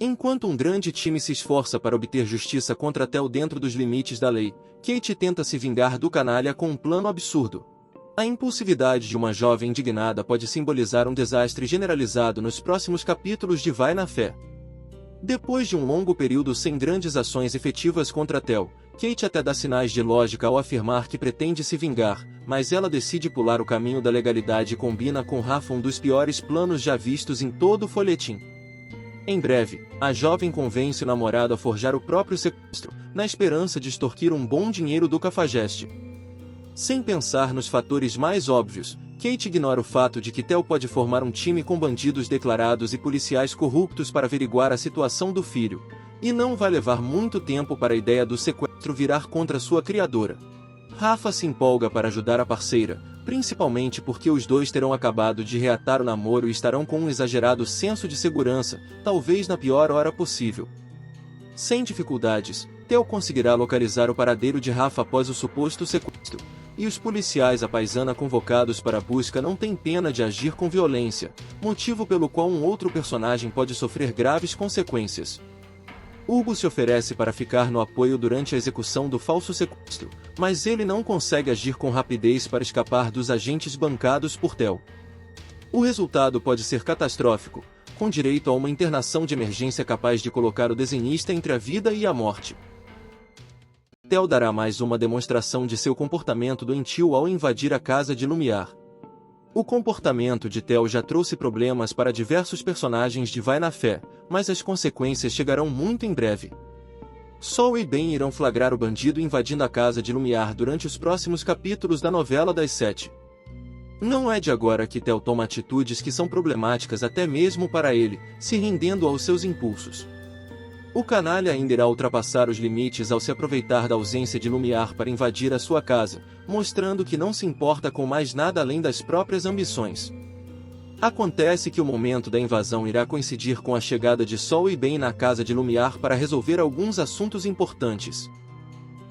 Enquanto um grande time se esforça para obter justiça contra Theo dentro dos limites da lei, Kate tenta se vingar do canalha com um plano absurdo. A impulsividade de uma jovem indignada pode simbolizar um desastre generalizado nos próximos capítulos de Vai na Fé. Depois de um longo período sem grandes ações efetivas contra Theo, Kate até dá sinais de lógica ao afirmar que pretende se vingar, mas ela decide pular o caminho da legalidade e combina com Rafa um dos piores planos já vistos em todo o folhetim. Em breve, a jovem convence o namorado a forjar o próprio sequestro, na esperança de extorquir um bom dinheiro do cafajeste. Sem pensar nos fatores mais óbvios, Kate ignora o fato de que Theo pode formar um time com bandidos declarados e policiais corruptos para averiguar a situação do filho, e não vai levar muito tempo para a ideia do sequestro virar contra sua criadora. Rafa se empolga para ajudar a parceira, principalmente porque os dois terão acabado de reatar o namoro e estarão com um exagerado senso de segurança, talvez na pior hora possível. Sem dificuldades, Theo conseguirá localizar o paradeiro de Rafa após o suposto sequestro, e os policiais à paisana convocados para a busca não têm pena de agir com violência, motivo pelo qual um outro personagem pode sofrer graves consequências. Hugo se oferece para ficar no apoio durante a execução do falso sequestro, mas ele não consegue agir com rapidez para escapar dos agentes bancados por Theo. O resultado pode ser catastrófico, com direito a uma internação de emergência capaz de colocar o desenhista entre a vida e a morte. Theo dará mais uma demonstração de seu comportamento doentio ao invadir a casa de Lumiar. O comportamento de Theo já trouxe problemas para diversos personagens de Vai na Fé, mas as consequências chegarão muito em breve. Sol e Ben irão flagrar o bandido invadindo a casa de Lumiar durante os próximos capítulos da novela das 7. Não é de agora que Theo toma atitudes que são problemáticas até mesmo para ele, se rendendo aos seus impulsos. O canalha ainda irá ultrapassar os limites ao se aproveitar da ausência de Lumiar para invadir a sua casa, mostrando que não se importa com mais nada além das próprias ambições. Acontece que o momento da invasão irá coincidir com a chegada de Sol e Ben na casa de Lumiar para resolver alguns assuntos importantes.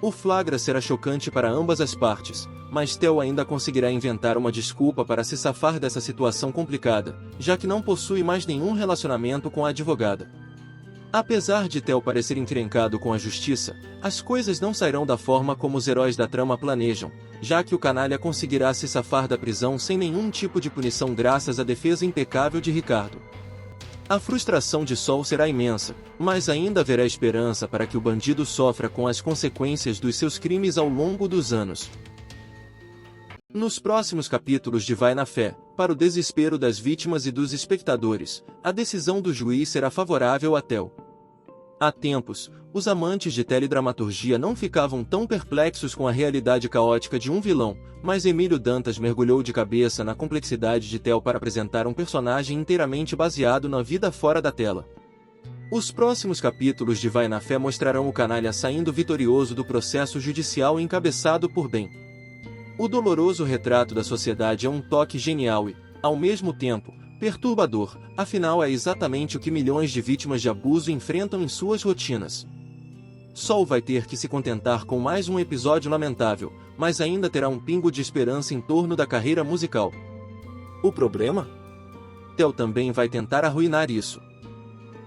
O flagra será chocante para ambas as partes, mas Theo ainda conseguirá inventar uma desculpa para se safar dessa situação complicada, já que não possui mais nenhum relacionamento com a advogada. Apesar de Theo parecer encrencado com a justiça, as coisas não sairão da forma como os heróis da trama planejam, já que o canalha conseguirá se safar da prisão sem nenhum tipo de punição graças à defesa impecável de Ricardo. A frustração de Sol será imensa, mas ainda haverá esperança para que o bandido sofra com as consequências dos seus crimes ao longo dos anos. Nos próximos capítulos de Vai na Fé, para o desespero das vítimas e dos espectadores, a decisão do juiz será favorável a Theo. Há tempos, os amantes de teledramaturgia não ficavam tão perplexos com a realidade caótica de um vilão, mas Emílio Dantas mergulhou de cabeça na complexidade de Theo para apresentar um personagem inteiramente baseado na vida fora da tela. Os próximos capítulos de Vai na Fé mostrarão o canalha saindo vitorioso do processo judicial encabeçado por Ben. O doloroso retrato da sociedade é um toque genial e, ao mesmo tempo, perturbador, afinal é exatamente o que milhões de vítimas de abuso enfrentam em suas rotinas. Sol vai ter que se contentar com mais um episódio lamentável, mas ainda terá um pingo de esperança em torno da carreira musical. O problema? Theo também vai tentar arruinar isso.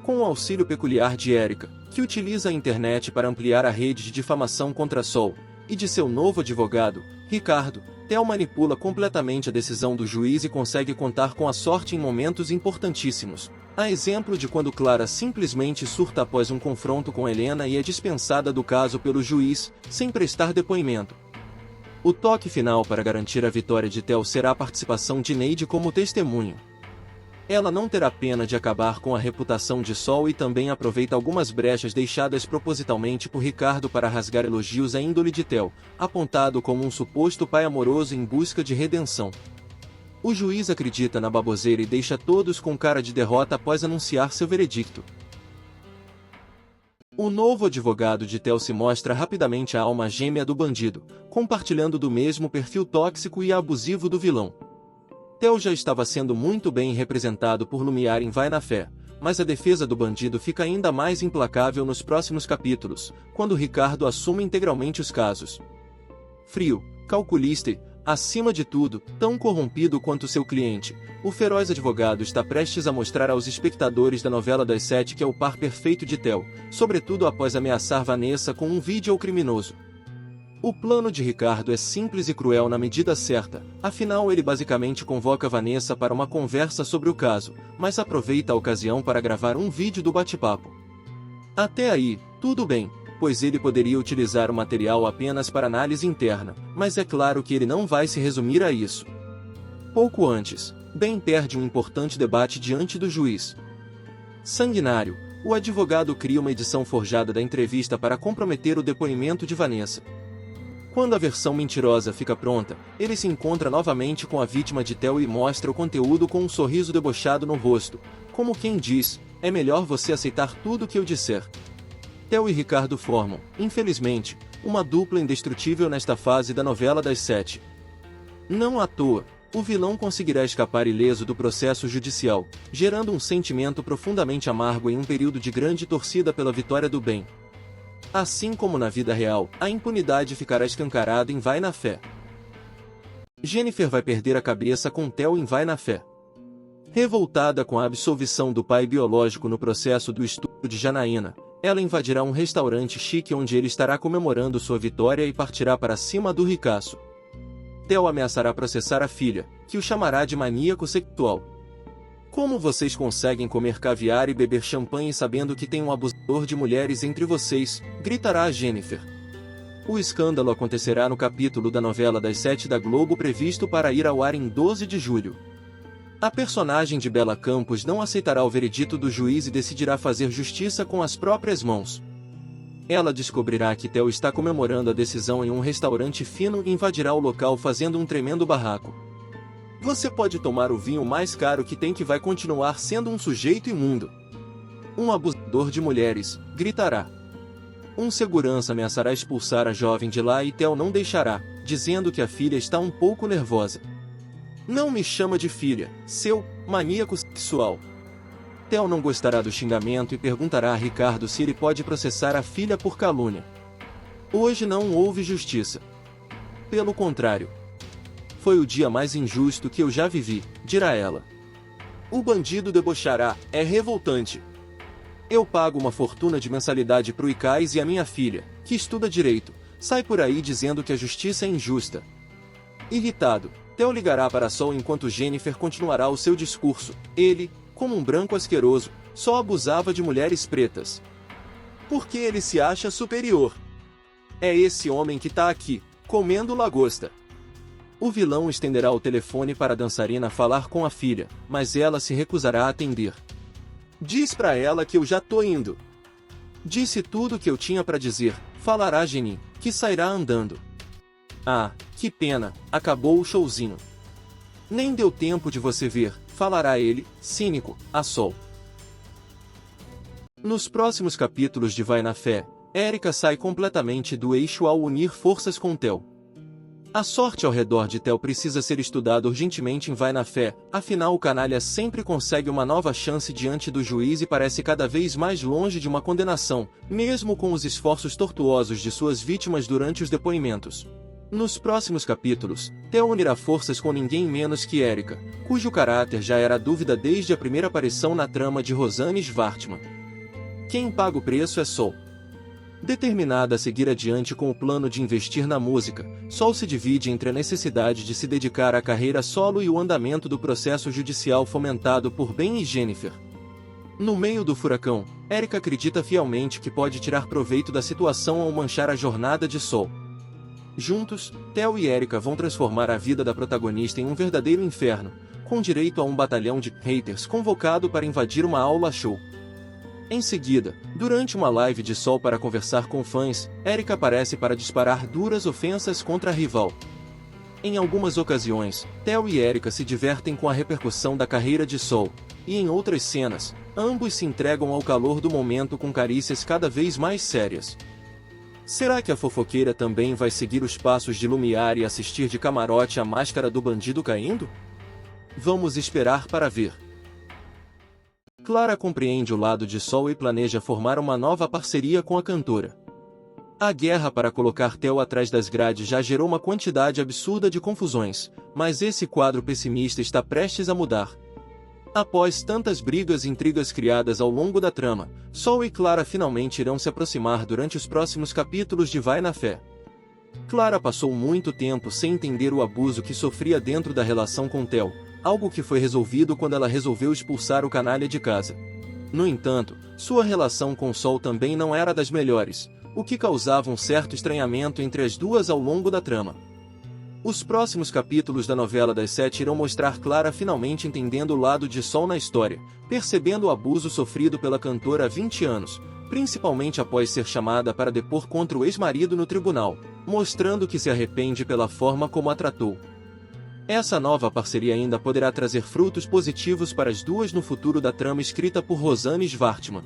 Com o auxílio peculiar de Erika, que utiliza a internet para ampliar a rede de difamação contra Sol, e de seu novo advogado, Ricardo, Theo manipula completamente a decisão do juiz e consegue contar com a sorte em momentos importantíssimos. A exemplo de quando Clara simplesmente surta após um confronto com Helena e é dispensada do caso pelo juiz, sem prestar depoimento. O toque final para garantir a vitória de Theo será a participação de Neide como testemunho. Ela não terá pena de acabar com a reputação de Sol e também aproveita algumas brechas deixadas propositalmente por Ricardo para rasgar elogios à índole de Theo, apontado como um suposto pai amoroso em busca de redenção. O juiz acredita na baboseira e deixa todos com cara de derrota após anunciar seu veredicto. O novo advogado de Theo se mostra rapidamente a alma gêmea do bandido, compartilhando do mesmo perfil tóxico e abusivo do vilão. Theo já estava sendo muito bem representado por Lumiar em Vai na Fé, mas a defesa do bandido fica ainda mais implacável nos próximos capítulos, quando Ricardo assume integralmente os casos. Frio, calculista e, Acima de tudo, tão corrompido quanto seu cliente, o feroz advogado está prestes a mostrar aos espectadores da novela das 7 que é o par perfeito de Theo, sobretudo após ameaçar Vanessa com um vídeo criminoso. O plano de Ricardo é simples e cruel na medida certa, afinal ele basicamente convoca Vanessa para uma conversa sobre o caso, mas aproveita a ocasião para gravar um vídeo do bate-papo. Até aí, tudo bem, pois ele poderia utilizar o material apenas para análise interna, mas é claro que ele não vai se resumir a isso. Pouco antes, Ben perde um importante debate diante do juiz. Sanguinário, o advogado cria uma edição forjada da entrevista para comprometer o depoimento de Vanessa. Quando a versão mentirosa fica pronta, ele se encontra novamente com a vítima de Theo e mostra o conteúdo com um sorriso debochado no rosto, como quem diz, é melhor você aceitar tudo o que eu disser. Theo e Ricardo formam, infelizmente, uma dupla indestrutível nesta fase da novela das 7. Não à toa, o vilão conseguirá escapar ileso do processo judicial, gerando um sentimento profundamente amargo em um período de grande torcida pela vitória do bem. Assim como na vida real, a impunidade ficará escancarada em Vai na Fé. Jennifer vai perder a cabeça com Theo em Vai na Fé. Revoltada com a absolvição do pai biológico no processo do estupro de Janaína, ela invadirá um restaurante chique onde ele estará comemorando sua vitória e partirá para cima do ricaço. Theo ameaçará processar a filha, que o chamará de maníaco sexual. Como vocês conseguem comer caviar e beber champanhe sabendo que tem um abusador de mulheres entre vocês? Gritará a Jennifer. O escândalo acontecerá no capítulo da novela das 7 da Globo previsto para ir ao ar em 12 de julho. A personagem de Bela Campos não aceitará o veredito do juiz e decidirá fazer justiça com as próprias mãos. Ela descobrirá que Theo está comemorando a decisão em um restaurante fino e invadirá o local fazendo um tremendo barraco. Você pode tomar o vinho mais caro que vai continuar sendo um sujeito imundo. Um abusador de mulheres, gritará. Um segurança ameaçará expulsar a jovem de lá e Theo não deixará, dizendo que a filha está um pouco nervosa. Não me chama de filha, seu maníaco sexual. Theo não gostará do xingamento e perguntará a Ricardo se ele pode processar a filha por calúnia. Hoje não houve justiça. Pelo contrário. Foi o dia mais injusto que eu já vivi, dirá ela. O bandido debochará, é revoltante. Eu pago uma fortuna de mensalidade pro ICAIS e a minha filha, que estuda direito, sai por aí dizendo que a justiça é injusta. Irritado, Theo ligará para Sol enquanto Jennifer continuará o seu discurso. Ele, como um branco asqueroso, só abusava de mulheres pretas. Porque ele se acha superior. É esse homem que tá aqui, comendo lagosta. O vilão estenderá o telefone para a dançarina falar com a filha, mas ela se recusará a atender. Diz pra ela que eu já tô indo. Disse tudo o que eu tinha para dizer, falará Jenny, que sairá andando. Ah, que pena, acabou o showzinho. Nem deu tempo de você ver, falará ele, cínico, a Sol. Nos próximos capítulos de Vai na Fé, Erika sai completamente do eixo ao unir forças com Theo. A sorte ao redor de Theo precisa ser estudada urgentemente em Vai na Fé, afinal o canalha sempre consegue uma nova chance diante do juiz e parece cada vez mais longe de uma condenação, mesmo com os esforços tortuosos de suas vítimas durante os depoimentos. Nos próximos capítulos, Theo unirá forças com ninguém menos que Erika, cujo caráter já era dúvida desde a primeira aparição na trama de Rosanne Schwartzman. Quem paga o preço é Sol. Determinada a seguir adiante com o plano de investir na música, Sol se divide entre a necessidade de se dedicar à carreira solo e o andamento do processo judicial fomentado por Ben e Jennifer. No meio do furacão, Erika acredita fielmente que pode tirar proveito da situação ao manchar a jornada de Sol. Juntos, Theo e Erika vão transformar a vida da protagonista em um verdadeiro inferno, com direito a um batalhão de haters convocado para invadir uma aula show. Em seguida, durante uma live de Sol para conversar com fãs, Erika aparece para disparar duras ofensas contra a rival. Em algumas ocasiões, Theo e Erika se divertem com a repercussão da carreira de Sol, e em outras cenas, ambos se entregam ao calor do momento com carícias cada vez mais sérias. Será que a fofoqueira também vai seguir os passos de Lumiar e assistir de camarote a máscara do bandido caindo? Vamos esperar para ver. Clara compreende o lado de Sol e planeja formar uma nova parceria com a cantora. A guerra para colocar Theo atrás das grades já gerou uma quantidade absurda de confusões, mas esse quadro pessimista está prestes a mudar. Após tantas brigas e intrigas criadas ao longo da trama, Sol e Clara finalmente irão se aproximar durante os próximos capítulos de Vai na Fé. Clara passou muito tempo sem entender o abuso que sofria dentro da relação com Theo, algo que foi resolvido quando ela resolveu expulsar o canalha de casa. No entanto, sua relação com Sol também não era das melhores, o que causava um certo estranhamento entre as duas ao longo da trama. Os próximos capítulos da novela das 7 irão mostrar Clara finalmente entendendo o lado de Sol na história, percebendo o abuso sofrido pela cantora há 20 anos, principalmente após ser chamada para depor contra o ex-marido no tribunal, mostrando que se arrepende pela forma como a tratou. Essa nova parceria ainda poderá trazer frutos positivos para as duas no futuro da trama escrita por Rosane Schwartzman.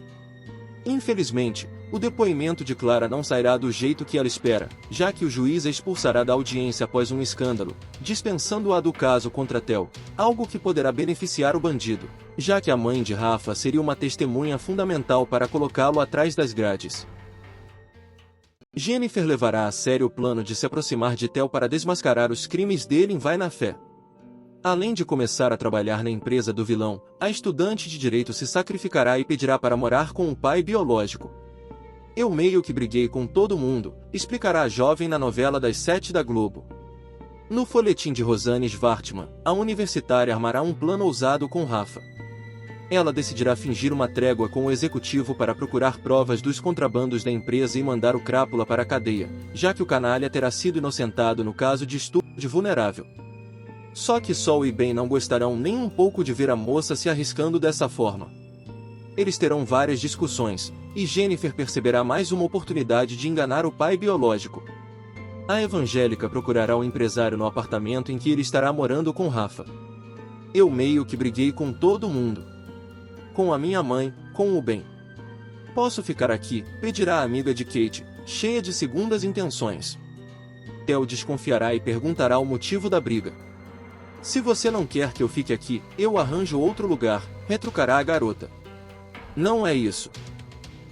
Infelizmente, o depoimento de Clara não sairá do jeito que ela espera, já que o juiz a expulsará da audiência após um escândalo, dispensando-a do caso contra Theo, algo que poderá beneficiar o bandido, já que a mãe de Rafa seria uma testemunha fundamental para colocá-lo atrás das grades. Jennifer levará a sério o plano de se aproximar de Theo para desmascarar os crimes dele em Vai na Fé. Além de começar a trabalhar na empresa do vilão, a estudante de direito se sacrificará e pedirá para morar com o pai biológico. Eu meio que briguei com todo mundo, explicará a jovem na novela das 7 da Globo. No folhetim de Rosane Schwartzman, a universitária armará um plano ousado com Rafa. Ela decidirá fingir uma trégua com o executivo para procurar provas dos contrabandos da empresa e mandar o crápula para a cadeia, já que o canalha terá sido inocentado no caso de estupro de vulnerável. Só que Sol e Ben não gostarão nem um pouco de ver a moça se arriscando dessa forma. Eles terão várias discussões, e Jennifer perceberá mais uma oportunidade de enganar o pai biológico. A evangélica procurará o empresário no apartamento em que ele estará morando com Rafa. Eu meio que briguei com todo mundo. Com a minha mãe, com o Ben. Posso ficar aqui? Pedirá a amiga de Kate, cheia de segundas intenções. Theo desconfiará e perguntará o motivo da briga. Se você não quer que eu fique aqui, eu arranjo outro lugar, retrucará a garota. Não é isso.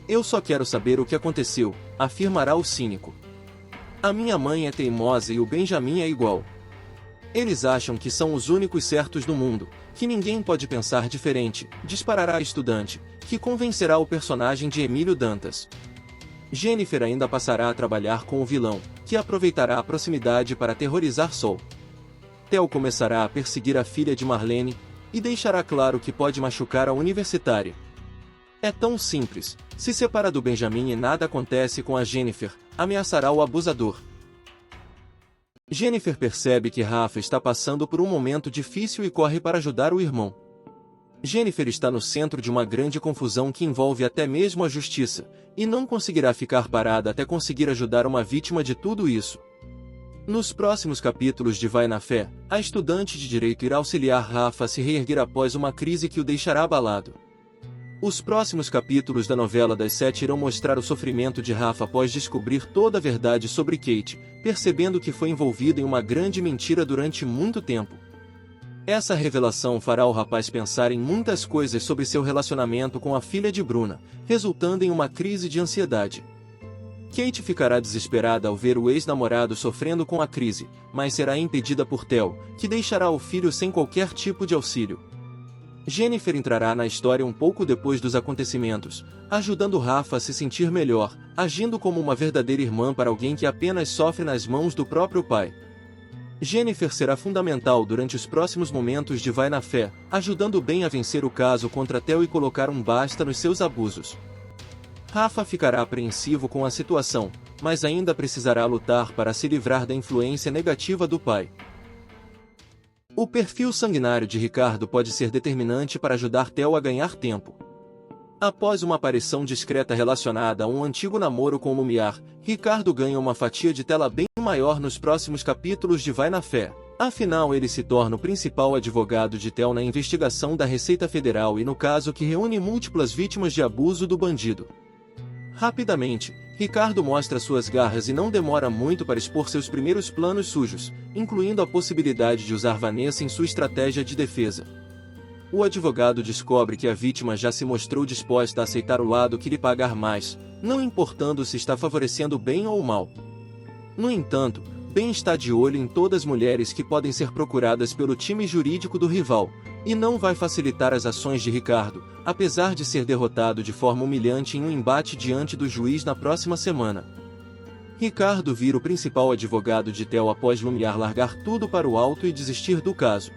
Eu só quero saber o que aconteceu, afirmará o cínico. A minha mãe é teimosa e o Benjamin é igual. Eles acham que são os únicos certos no mundo, que ninguém pode pensar diferente, disparará a estudante, que convencerá o personagem de Emílio Dantas. Jennifer ainda passará a trabalhar com o vilão, que aproveitará a proximidade para aterrorizar Sol. Theo começará a perseguir a filha de Marlene, e deixará claro que pode machucar a universitária. É tão simples, se separa do Benjamin e nada acontece com a Jennifer, ameaçará o abusador. Jennifer percebe que Rafa está passando por um momento difícil e corre para ajudar o irmão. Jennifer está no centro de uma grande confusão que envolve até mesmo a justiça, e não conseguirá ficar parada até conseguir ajudar uma vítima de tudo isso. Nos próximos capítulos de Vai na Fé, a estudante de direito irá auxiliar Rafa a se reerguer após uma crise que o deixará abalado. Os próximos capítulos da novela das 7 irão mostrar o sofrimento de Rafa após descobrir toda a verdade sobre Kate, percebendo que foi envolvido em uma grande mentira durante muito tempo. Essa revelação fará o rapaz pensar em muitas coisas sobre seu relacionamento com a filha de Bruna, resultando em uma crise de ansiedade. Kate ficará desesperada ao ver o ex-namorado sofrendo com a crise, mas será impedida por Theo, que deixará o filho sem qualquer tipo de auxílio. Jennifer entrará na história um pouco depois dos acontecimentos, ajudando Rafa a se sentir melhor, agindo como uma verdadeira irmã para alguém que apenas sofre nas mãos do próprio pai. Jennifer será fundamental durante os próximos momentos de Vai na Fé, ajudando Ben a vencer o caso contra Theo e colocar um basta nos seus abusos. Rafa ficará apreensivo com a situação, mas ainda precisará lutar para se livrar da influência negativa do pai. O perfil sanguinário de Ricardo pode ser determinante para ajudar Theo a ganhar tempo. Após uma aparição discreta relacionada a um antigo namoro com Lumiar, Ricardo ganha uma fatia de tela bem maior nos próximos capítulos de Vai na Fé. Afinal, ele se torna o principal advogado de Theo na investigação da Receita Federal e no caso que reúne múltiplas vítimas de abuso do bandido. Rapidamente, Ricardo mostra suas garras e não demora muito para expor seus primeiros planos sujos, incluindo a possibilidade de usar Vanessa em sua estratégia de defesa. O advogado descobre que a vítima já se mostrou disposta a aceitar o lado que lhe pagar mais, não importando se está favorecendo o bem ou o mal. No entanto, Ben está de olho em todas as mulheres que podem ser procuradas pelo time jurídico do rival, e não vai facilitar as ações de Ricardo, apesar de ser derrotado de forma humilhante em um embate diante do juiz na próxima semana. Ricardo vira o principal advogado de Theo após Lumiar largar tudo para o alto e desistir do caso.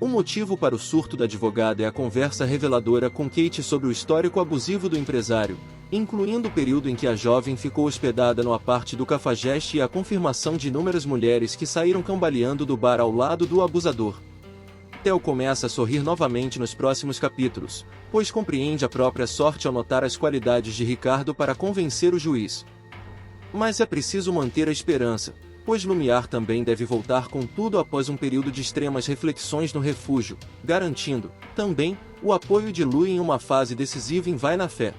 O motivo para o surto da advogada é a conversa reveladora com Kate sobre o histórico abusivo do empresário, incluindo o período em que a jovem ficou hospedada no aparte do Cafajeste e a confirmação de inúmeras mulheres que saíram cambaleando do bar ao lado do abusador. Theo começa a sorrir novamente nos próximos capítulos, pois compreende a própria sorte ao notar as qualidades de Ricardo para convencer o juiz. Mas é preciso manter a esperança, pois Lumiar também deve voltar com tudo após um período de extremas reflexões no refúgio, garantindo, também, o apoio de Lui em uma fase decisiva em Vai na Fé.